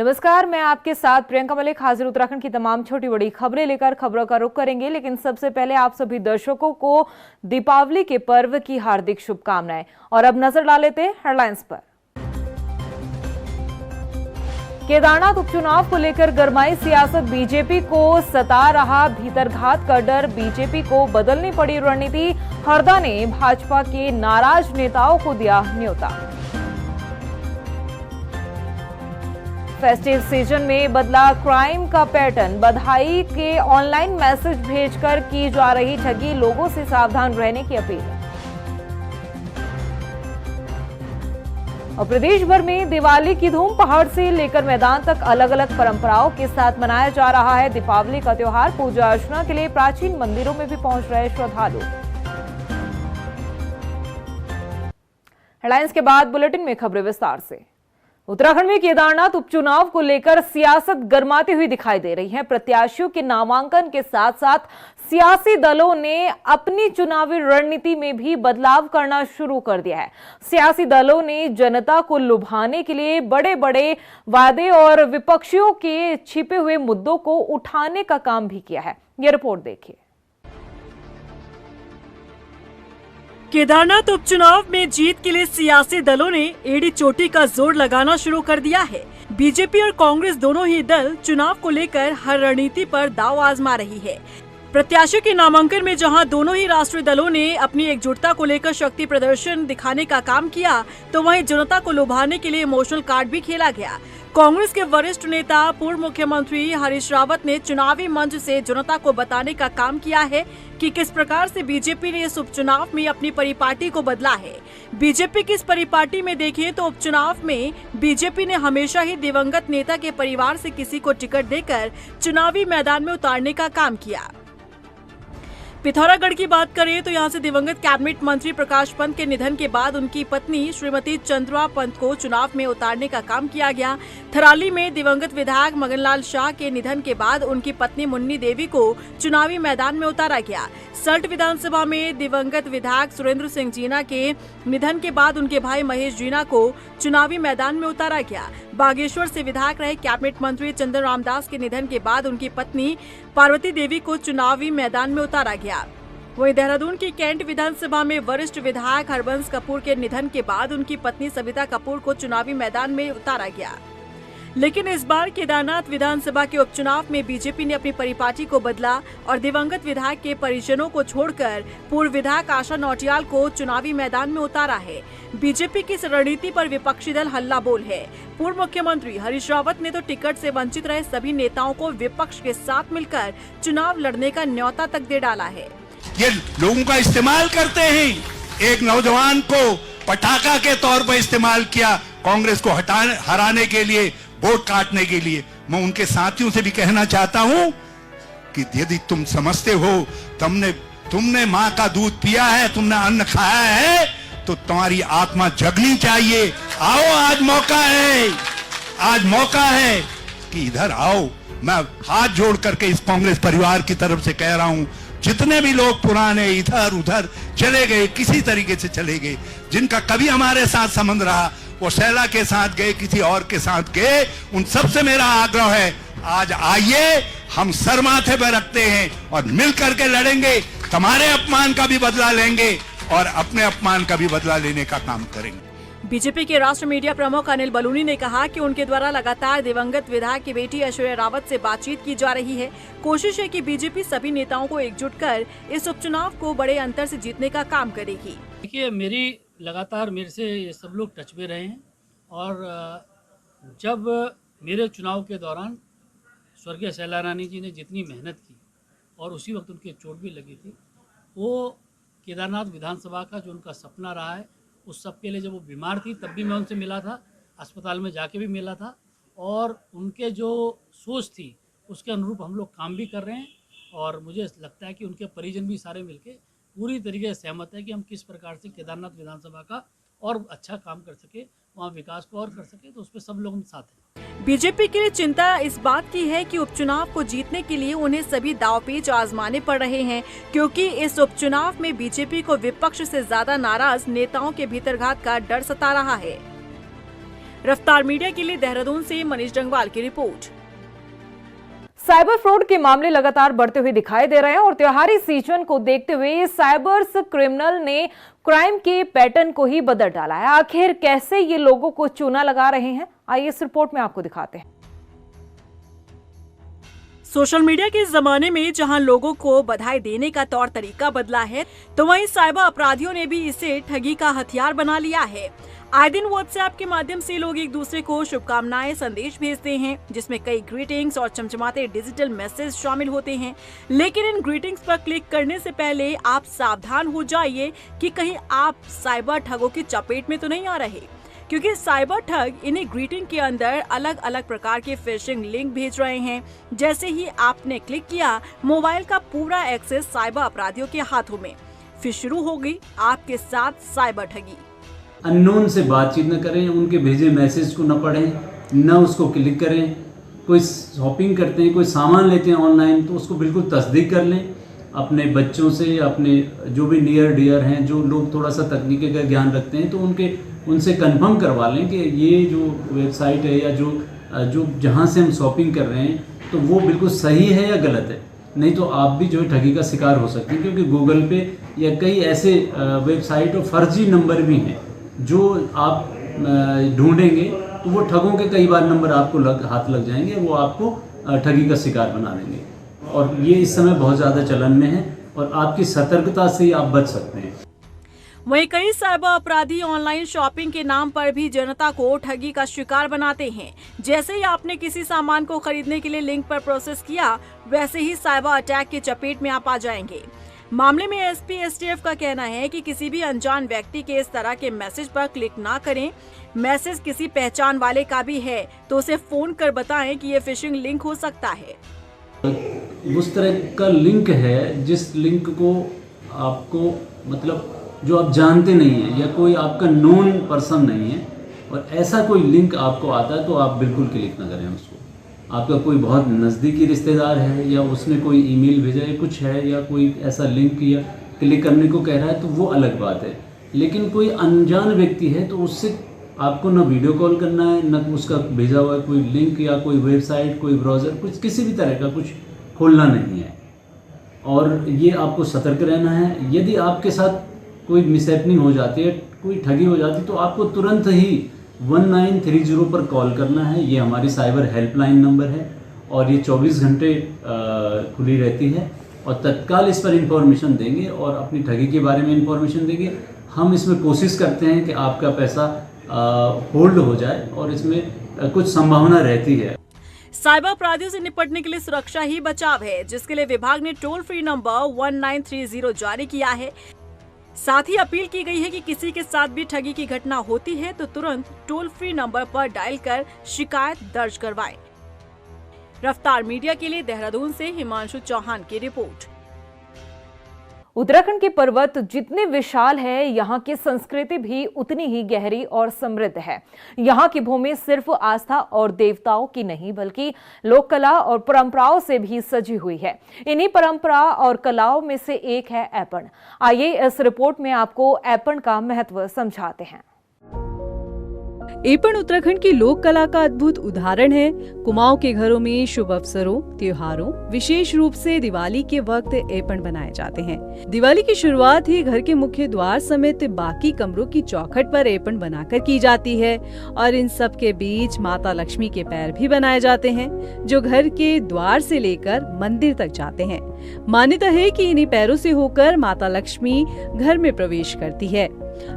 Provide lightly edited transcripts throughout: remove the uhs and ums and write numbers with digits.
नमस्कार, मैं आपके साथ प्रियंका मलिक हाजिर उत्तराखंड की तमाम छोटी बड़ी खबरें लेकर खबरों का रुख करेंगे। लेकिन सबसे पहले आप सभी दर्शकों को दीपावली के पर्व की हार्दिक शुभकामनाएं। और अब नजर डाल लेते हैं हेडलाइंस पर। केदारनाथ उपचुनाव को लेकर गरमाई सियासत, बीजेपी को सता रहा भीतरघात का डर, बीजेपी को बदलनी पड़ी रणनीति। हरदा ने भाजपा के नाराज नेताओं को दिया न्योता। फेस्टिव सीजन में बदला क्राइम का पैटर्न, बधाई के ऑनलाइन मैसेज भेजकर की जा रही ठगी, लोगों से सावधान रहने की अपील। और प्रदेश भर में दिवाली की धूम, पहाड़ से लेकर मैदान तक अलग अलग परंपराओं के साथ मनाया जा रहा है दीपावली का त्योहार। पूजा अर्चना के लिए प्राचीन मंदिरों में भी पहुंच रहे श्रद्धालु। हेडलाइंस के बाद बुलेटिन में खबरें विस्तार से। उत्तराखंड में केदारनाथ उपचुनाव को लेकर सियासत गरमाती हुई दिखाई दे रही है। प्रत्याशियों के नामांकन के साथ साथ सियासी दलों ने अपनी चुनावी रणनीति में भी बदलाव करना शुरू कर दिया है। सियासी दलों ने जनता को लुभाने के लिए बड़े बड़े वादे और विपक्षियों के छिपे हुए मुद्दों को उठाने का काम भी किया है। यह रिपोर्ट देखिए। केदारनाथ उपचुनाव में जीत के लिए सियासी दलों ने एड़ी चोटी का जोर लगाना शुरू कर दिया है। बीजेपी और कांग्रेस दोनों ही दल चुनाव को लेकर हर रणनीति पर दांव आजमा रही है। प्रत्याशियों के नामांकन में जहां दोनों ही राष्ट्रीय दलों ने अपनी एकजुटता को लेकर शक्ति प्रदर्शन दिखाने का काम किया, तो वहीं जनता को लुभाने के लिए इमोशनल कार्ड भी खेला गया। कांग्रेस के वरिष्ठ नेता पूर्व मुख्यमंत्री हरीश रावत ने चुनावी मंच से जनता को बताने का काम किया है कि किस प्रकार से बीजेपी ने इस उपचुनाव में अपनी परिपाटी को बदला है। बीजेपी की इस परिपाटी में देखें तो उपचुनाव में बीजेपी ने हमेशा ही दिवंगत नेता के परिवार से किसी को टिकट देकर चुनावी मैदान में उतारने का काम किया। पिथौरागढ़ की बात करें तो यहां से दिवंगत कैबिनेट मंत्री प्रकाश पंत के निधन के बाद उनकी पत्नी श्रीमती चंद्रा पंत को चुनाव में उतारने का काम किया गया। थराली में दिवंगत विधायक मगनलाल शाह के निधन के बाद उनकी पत्नी मुन्नी देवी को चुनावी मैदान में उतारा गया। सल्ट विधानसभा में दिवंगत विधायक सुरेंद्र सिंह जीना के निधन के बाद उनके भाई महेश जीना को चुनावी मैदान में उतारा गया। बागेश्वर से विधायक रहे कैबिनेट मंत्री चंदन रामदास के निधन के बाद उनकी पत्नी पार्वती देवी को चुनावी मैदान में उतारा गया। वहीं देहरादून की कैंट विधानसभा में वरिष्ठ विधायक हरबंस कपूर के निधन के बाद उनकी पत्नी सविता कपूर को चुनावी मैदान में उतारा गया। लेकिन इस बार केदारनाथ विधानसभा के उपचुनाव में बीजेपी ने अपनी परिपाटी को बदला और दिवंगत विधायक के परिजनों को छोड़कर पूर्व विधायक आशा नौटियाल को चुनावी मैदान में उतारा है। बीजेपी की इस रणनीति पर विपक्षी दल हल्ला बोल है। पूर्व मुख्यमंत्री हरीश रावत ने तो टिकट से वंचित रहे सभी नेताओं को विपक्ष के साथ मिलकर चुनाव लड़ने का न्योता तक दे डाला है। ये लोगों का इस्तेमाल करते हैं। एक नौजवान को पटाखा के तौर पर इस्तेमाल किया कांग्रेस को हराने के लिए, वोट काटने के लिए। मैं उनके साथियों से भी कहना चाहता हूं कि यदि तुम समझते हो तुमने माँ का दूध पिया है, तुमने अन्न खाया है, तो तुम्हारी आत्मा जगनी चाहिए। आओ, आज मौका है कि इधर आओ। मैं हाथ जोड़ करके इस कांग्रेस परिवार की तरफ से कह रहा हूं, जितने भी लोग पुराने इधर उधर चले गए, किसी तरीके से चले गए, जिनका कभी हमारे साथ संबंध रहा, वो शैला के साथ गए, किसी और के साथ गए, उन सबसे मेरा आग्रह है, आज आइए, हम सर माथे पर रखते हैं और मिल करके लड़ेंगे। तुम्हारे अपमान का भी बदला लेंगे और अपने अपमान का भी बदला लेने का काम करेंगे। बीजेपी के राष्ट्रीय मीडिया प्रमुख अनिल बलूनी ने कहा कि उनके द्वारा लगातार दिवंगत विधायक की बेटी ऐश्वर्या रावत से बातचीत की जा रही है। कोशिश है कि बीजेपी सभी नेताओं को एकजुट कर इस उपचुनाव को बड़े अंतर से जीतने का काम करेगी। देखिए, लगातार मेरे से ये सब लोग टच में रहे हैं और जब मेरे चुनाव के दौरान स्वर्गीय शैला रानी जी ने जितनी मेहनत की और उसी वक्त उनकी चोट भी लगी थी, वो केदारनाथ विधानसभा का जो उनका सपना रहा है, उस सब के लिए जब वो बीमार थी तब भी मैं उनसे मिला था, अस्पताल में जाके भी मिला था, और उनके जो सोच थी उसके अनुरूप हम लोग काम भी कर रहे हैं। और मुझे लगता है कि उनके परिजन भी सारे मिलके पूरी तरीके से सहमत है कि हम किस प्रकार से केदारनाथ विधानसभा का और अच्छा काम कर सके, वहाँ विकास को और कर सके, तो उस पर सब लोग साथ हैं। बीजेपी के लिए चिंता इस बात की है कि उपचुनाव को जीतने के लिए उन्हें सभी दांवपेच आजमाने पड़ रहे हैं, क्योंकि इस उपचुनाव में बीजेपी को विपक्ष से ज्यादा नाराज नेताओं के भीतरघात का डर सता रहा है। रफ्तार मीडिया के लिए देहरादून से मनीष डंगवाल की रिपोर्ट। साइबर फ्रॉड के मामले लगातार बढ़ते हुए दिखाई दे रहे हैं और त्योहारी सीजन को देखते हुए साइबर क्रिमिनल ने क्राइम के पैटर्न को ही बदल डाला है। आखिर कैसे ये लोगों को चूना लगा रहे हैं, आइए इस रिपोर्ट में आपको दिखाते हैं। सोशल मीडिया के जमाने में जहां लोगों को बधाई देने का तौर तरीका बदला है, तो वहीं साइबर अपराधियों ने भी इसे ठगी का हथियार बना लिया है। आए दिन व्हाट्सएप के माध्यम से लोग एक दूसरे को शुभकामनाएं संदेश भेजते हैं, जिसमें कई ग्रीटिंग्स और चमचमाते डिजिटल मैसेज शामिल होते हैं। लेकिन इन ग्रीटिंग्स पर क्लिक करने से पहले आप सावधान हो जाइए कि कहीं आप साइबर ठगों की चपेट में तो नहीं आ रहे, क्योंकि साइबर ठग इन्हीं ग्रीटिंग के अंदर अलग अलग प्रकार के फिशिंग लिंक भेज रहे हैं। जैसे ही आपने क्लिक किया, मोबाइल का पूरा एक्सेस साइबर अपराधियों के हाथों में। फिर शुरू हो गई आपके साथ साइबर ठगी। अननोन से बातचीत न करें, उनके भेजे मैसेज को न पढ़ें, न उसको क्लिक करें। कोई शॉपिंग करते हैं, कोई सामान लेते हैं ऑनलाइन, तो उसको बिल्कुल तस्दीक कर लें। अपने बच्चों से, अपने जो भी नियर डियर हैं, जो लोग थोड़ा सा तकनीकी का ज्ञान रखते हैं, तो उनसे कंफर्म करवा लें कि ये जो वेबसाइट है या जो जहाँ से हम शॉपिंग कर रहे हैं, तो वो बिल्कुल सही है या गलत है। नहीं तो आप भी जो है ठगी का शिकार हो सकते हैं, क्योंकि गूगल पे या कई ऐसे वेबसाइट और फर्जी नंबर भी हैं जो आप ढूंढेंगे तो वो ठगों के कई बार नंबर आपको हाथ लग जाएंगे, वो आपको ठगी का शिकार बना देंगे। और ये इस समय बहुत ज़्यादा चलन में है और आपकी सतर्कता से ही आप बच सकते हैं। वहीं कई साइबर अपराधी ऑनलाइन शॉपिंग के नाम पर भी जनता को ठगी का शिकार बनाते हैं। जैसे ही आपने किसी सामान को खरीदने के लिए लिंक पर प्रोसेस किया, वैसे ही साइबर अटैक के चपेट में आप आ जाएंगे। मामले में एसपी एसटीएफ का कहना है कि किसी भी अनजान व्यक्ति के इस तरह के मैसेज पर क्लिक ना करें। मैसेज किसी पहचान वाले का भी है तो उसे फोन कर बताएं कि ये फिशिंग लिंक हो सकता है। उस तरह का लिंक है जिस लिंक को आपको मतलब जो आप जानते नहीं हैं या कोई आपका नोन पर्सन नहीं है, और ऐसा कोई लिंक आपको आता है तो आप बिल्कुल क्लिक ना करें उसको। आपका कोई बहुत नज़दीकी रिश्तेदार है या उसने कोई ईमेल भेजा है, कुछ है, या कोई ऐसा लिंक या क्लिक करने को कह रहा है, तो वो अलग बात है। लेकिन कोई अनजान व्यक्ति है तो उससे आपको ना वीडियो कॉल करना है, ना उसका भेजा हुआ कोई लिंक या कोई वेबसाइट, कोई ब्राउज़र, कुछ किसी भी तरह का कुछ खोलना नहीं है। और ये आपको सतर्क रहना है। यदि आपके साथ कोई मिसहैपनिंग हो जाती है, कोई ठगी हो जाती है, तो आपको तुरंत ही 1930 पर कॉल करना है। ये हमारी साइबर हेल्पलाइन नंबर है और ये 24 घंटे खुली रहती है, और तत्काल इस पर इंफॉर्मेशन देंगे और अपनी ठगी के बारे में इंफॉर्मेशन देंगे। हम इसमें कोशिश करते हैं कि आपका पैसा होल्ड हो जाए और इसमें कुछ संभावना रहती है। साइबर अपराधियों से निपटने के लिए सुरक्षा ही बचाव है, जिसके लिए विभाग ने टोल फ्री नंबर 1930 जारी किया है। साथ ही अपील की गई है कि किसी के साथ भी ठगी की घटना होती है तो तुरंत टोल फ्री नंबर पर डायल कर शिकायत दर्ज करवाएं। रफ्तार मीडिया के लिए देहरादून से हिमांशु चौहान की रिपोर्ट। उत्तराखंड के पर्वत जितने विशाल है, यहाँ की संस्कृति भी उतनी ही गहरी और समृद्ध है। यहाँ की भूमि सिर्फ आस्था और देवताओं की नहीं, बल्कि लोक कला और परंपराओं से भी सजी हुई है। इन्हीं परंपरा और कलाओं में से एक है ऐपण। आइए इस रिपोर्ट में आपको ऐपण का महत्व समझाते हैं। ऐपण उत्तराखंड की लोक कला का अद्भुत उदाहरण है। कुमाऊं के घरों में शुभ अवसरों, त्योहारों, विशेष रूप से दिवाली के वक्त ऐपण बनाए जाते हैं। दिवाली की शुरुआत ही घर के मुख्य द्वार समेत बाकी कमरों की चौखट पर ऐपण बनाकर की जाती है, और इन सब के बीच माता लक्ष्मी के पैर भी बनाए जाते हैं, जो घर के द्वार से लेकर मंदिर तक जाते हैं। मान्यता है कि इन्हीं पैरों से होकर माता लक्ष्मी घर में प्रवेश करती है।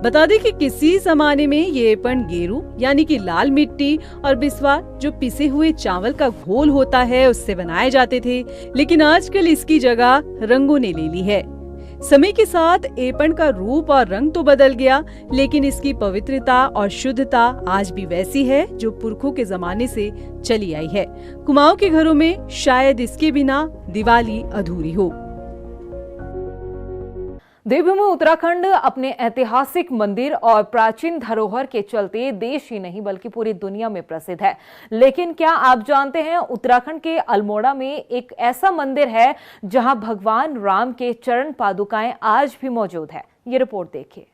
बता दें कि किसी जमाने में ये ऐपण गेरू यानी कि लाल मिट्टी और बिस्वा जो पिसे हुए चावल का घोल होता है उससे बनाए जाते थे, लेकिन आजकल इसकी जगह रंगों ने ले ली है। समय के साथ ऐपण का रूप और रंग तो बदल गया, लेकिन इसकी पवित्रता और शुद्धता आज भी वैसी है जो पुरखों के जमाने से चली आई है। कुमाऊं के घरों में शायद इसके बिना दिवाली अधूरी हो। देवभूमि उत्तराखंड अपने ऐतिहासिक मंदिर और प्राचीन धरोहर के चलते देश ही नहीं बल्कि पूरी दुनिया में प्रसिद्ध है। लेकिन क्या आप जानते हैं, उत्तराखंड के अल्मोड़ा में एक ऐसा मंदिर है जहां भगवान राम के चरण पादुकाएं आज भी मौजूद है। ये रिपोर्ट देखिए।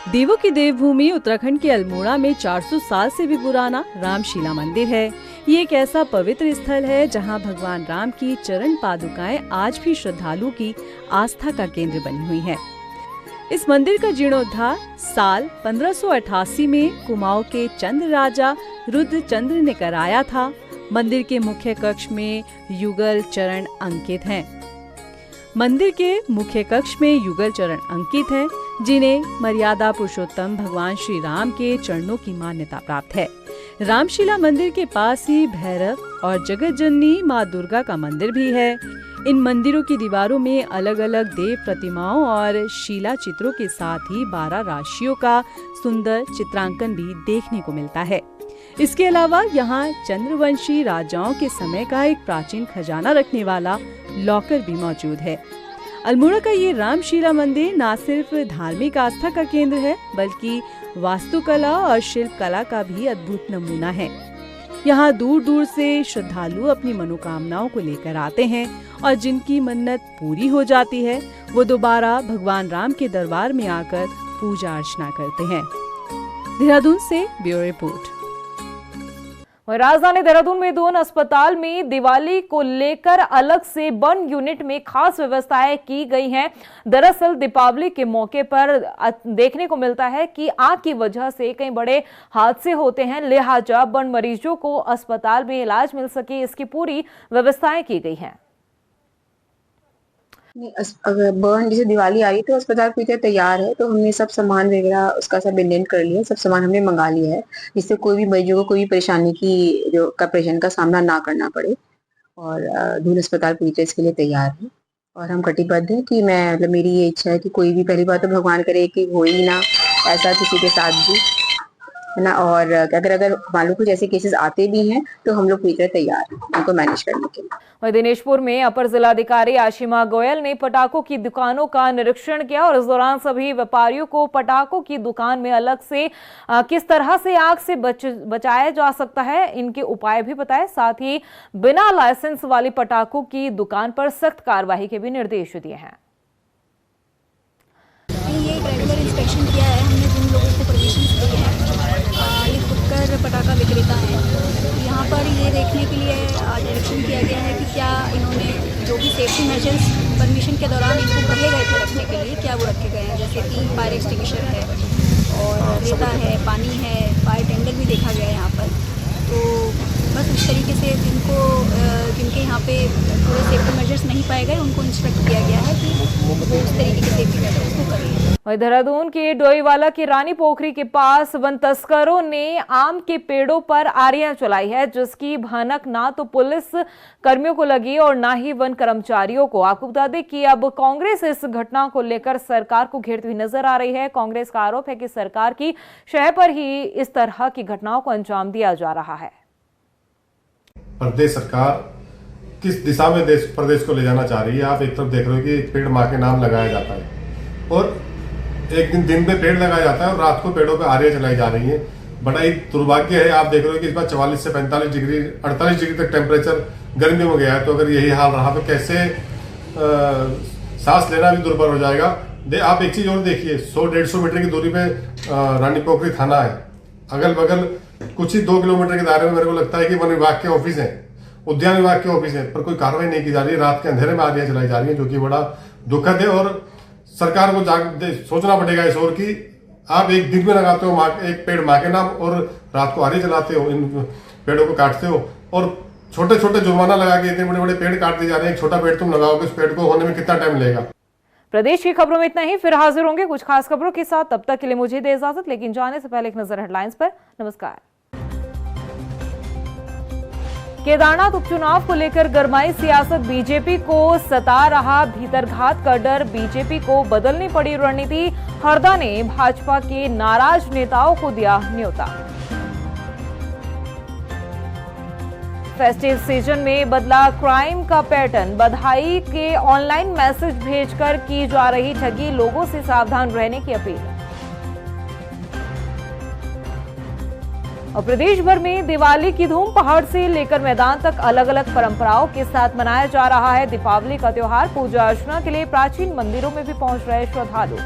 देवों की देवभूमि उत्तराखंड के अल्मोड़ा में 400 साल से भी पुराना रामशिला मंदिर है। ये एक ऐसा पवित्र स्थल है जहां भगवान राम की चरण पादुकाएं आज भी श्रद्धालुओं की आस्था का केंद्र बनी हुई हैं। इस मंदिर का जीर्णोद्धार साल 1588 में कुमाऊं के चंद्र राजा रुद्रचंद्र ने कराया था। मंदिर के मुख्य कक्ष में युगल चरण अंकित हैं। मंदिर के मुख्य कक्ष में युगल चरण अंकित हैं, जिन्हें मर्यादा पुरुषोत्तम भगवान श्री राम के चरणों की मान्यता प्राप्त है। रामशिला मंदिर के पास ही भैरव और जगत जननी माँ दुर्गा का मंदिर भी है। इन मंदिरों की दीवारों में अलग अलग देव प्रतिमाओं और शिला चित्रों के साथ ही 12 राशियों का सुंदर चित्रांकन भी देखने को मिलता है। इसके अलावा यहाँ चंद्रवंशी राजाओं के समय का एक प्राचीन खजाना रखने वाला लॉकर भी मौजूद है। अल्मोड़ा का ये रामशिला मंदिर न सिर्फ धार्मिक आस्था का केंद्र है, बल्कि वास्तुकला और शिल्प कला का भी अद्भुत नमूना है। यहाँ दूर दूर से श्रद्धालु अपनी मनोकामनाओं को लेकर आते हैं और जिनकी मन्नत पूरी हो जाती है वो दोबारा भगवान राम के दरबार में आकर पूजा अर्चना करते हैं। देहरादून से ब्यूरो रिपोर्ट। राजधानी देहरादून में दोन अस्पताल में दिवाली को लेकर अलग से बर्न यूनिट में खास व्यवस्थाएं की गई हैं। दरअसल दीपावली के मौके पर देखने को मिलता है कि आग की वजह से कई बड़े हादसे होते हैं, लिहाजा बर्न मरीजों को अस्पताल में इलाज मिल सके, इसकी पूरी व्यवस्थाएं की गई हैं। अगर बर्न जैसे दिवाली आ रही तो अस्पताल पूरी तरह तैयार है, तो हमने सब सामान वगैरह उसका सब इंडेंट कर लिया, सब सामान हमने मंगा लिया है, जिससे कोई भी मरीजों को कोई भी परेशानी की जो परेशानी का सामना ना करना पड़े। और दून अस्पताल पूरी तरह इसके लिए तैयार है और हम कटिबद्ध है कि मतलब मेरी ये इच्छा है कि कोई भी, पहली बात तो भगवान करे कि हो ही ना ऐसा किसी के साथ भी, है ना। और अगर मान लो कुछ ऐसे केसेस आते भी हैं तो हम लोग पूरी तरह तैयार हैं उनको मैनेज करने के लिए। वहीं दिनेशपुर में अपर जिलाधिकारी आशिमा गोयल ने पटाखों की दुकानों का निरीक्षण किया और इस दौरान सभी व्यापारियों को पटाखों की दुकान में अलग से किस तरह से आग से बचाया जा सकता है, इनके उपाय भी बताए। साथ ही बिना लाइसेंस वाली पटाखों की दुकान पर सख्त कार्रवाई के भी निर्देश दिए हैं। ये रेगुलर इंस्पेक्शन किया है हमने, जिन लोगों को परमिशन दिए हैं। ये फुटकर पटाखा विक्रेता है, यहाँ पर ये देखने के लिए निरीक्षण किया गया है कि क्या इन्होंने जो भी सेफ्टी मेजर्स परमिशन के दौरान इनको कहे गए थे रखने के लिए, क्या वो रखे गए हैं। जैसे 3 फायर एक्सटिंग्विशर है और रेता है, पानी है, फायर टेंडर भी देखा गया है यहाँ पर। तो बस उस तरीके से जिनके यहाँ पे पूरे सेफ्टी मेजर्स नहीं पाए गए उनको इंस्ट्रक्ट किया गया है कि वो उस तरीके के सेफ्टी मेजर्स को करें। वहीं देहरादून के डोईवाला की रानी पोखरी के पास वन तस्करों ने आम के पेड़ों पर आरियां चलाई है, जिसकी भनक ना तो पुलिस कर्मियों को लगी और ना ही वन कर्मचारियों को। आपको बता दें कि अब कांग्रेस इस घटना को लेकर सरकार को घेरती हुई नजर आ रही है। कांग्रेस का आरोप है कि सरकार की शह पर ही इस तरह की घटनाओं को अंजाम दिया जा रहा है। प्रदेश सरकार किस दिशा में प्रदेश को ले जाना चाह रही है। आप एक तरफ देख रहे हो कि पेड़ माँ के नाम लगाया जाता है और एक दिन पे पेड़ लगाया जाता है और रात को पेड़ों पे आरियां चलाई जा रही है। बड़ा ही दुर्भाग्य है। आप देख रहे हो कि इस बार 44 से 45 डिग्री 48 डिग्री तक टेम्परेचर गर्मी में गया है। तो अगर यही हाल रहा तो कैसे सांस लेना भी दुर्भर हो जाएगा। आप एक चीज और देखिए, 100-150 मीटर की दूरी पे रानी पोखरी थाना है, अगल बगल कुछ ही 2 किलोमीटर के दायरे में मेरे को लगता है कि वन विभाग के ऑफिस है, उद्यान विभाग के ऑफिस है, पर कोई कार्रवाई नहीं की जा रही है। रात के अंधेरे में आरियां चलाई जा रही है, जो कि बड़ा दुखद है। और सरकार को सोचना पड़ेगा इस ओर कि आप एक दिन में लगाते हो एक पेड़ माँ के नाम और रात को आरियां चलाते हो, इन पेड़ों को काटते हो और छोटे छोटे जुर्माना लगा के इतने बड़े बड़े पेड़ काट दिए जा रहे हैं। एक छोटा पेड़ तुम लगाओगे, उस पेड़ को होने में कितना टाइम लगेगा। प्रदेश की खबरों में इतना ही, फिर हाजिर होंगे कुछ खास खबरों के साथ। तब तक के लिए मुझे दे इजाजत, लेकिन जाने से पहले एक नजर हेडलाइंस पर। नमस्कार। केदारनाथ उपचुनाव को लेकर गरमाई सियासत, बीजेपी को सता रहा भीतरघात का डर, बीजेपी को बदलनी पड़ी रणनीति। हरदा ने भाजपा के नाराज नेताओं को दिया न्योता। फेस्टिव सीजन में बदला क्राइम का पैटर्न, बधाई के ऑनलाइन मैसेज भेजकर की जा रही ठगी, लोगों से सावधान रहने की अपील। और प्रदेश भर में दिवाली की धूम, पहाड़ से लेकर मैदान तक अलग अलग परंपराओं के साथ मनाया जा रहा है दीपावली का त्योहार। पूजा अर्चना के लिए प्राचीन मंदिरों में भी पहुंच रहे श्रद्धालु।